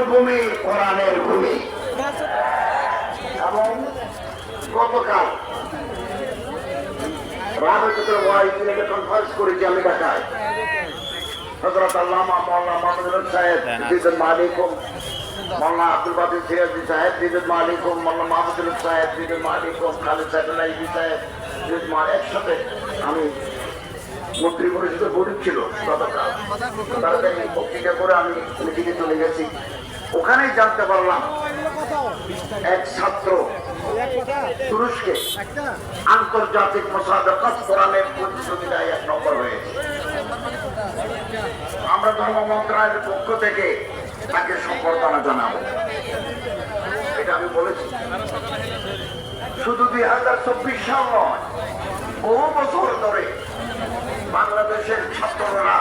ভূমি কোরআনের ভূমি। এবং গতকাল রাবেতুল ওয়াহিদিনে কনফারেন্স করেছি আমি ঢাকায়। হযরত আল্লামা মাওলানা মাহমুদুল সাহেব জিদুল মালিকুম, মাওলানা আব্দুল বাদী সিরাজি সাহেব জিদুল মালিকুম, মাওলানা মাহমুদুল সাহেব জিদুল মালিকুম, খালিদ সাহেব নাইবি সাহেব জিদুল মালিক একসাথে আমি মন্ত্রী পরিষদের গরিব ছিল গতকাল। তাড়াতাড়ি পত্রিকা করে আমি মিটিংয়ে চলে গেছি। ওখানেই জানতে পারলাম এক ছাত্র তুরস্কে আন্তর্জাতিক মুসাবাকাত কোরআনের প্রতিযোগিতায় 1 নম্বর হয়েছে। আমরা ধর্ম মন্ত্রণালয়ের পক্ষ থেকে তাকে সম্বর্ধনা জানাবো, এটা আমি বলেছি। শুধু 2024 সাল নয়, বহু বছর ধরে বাংলাদেশের ছাত্ররা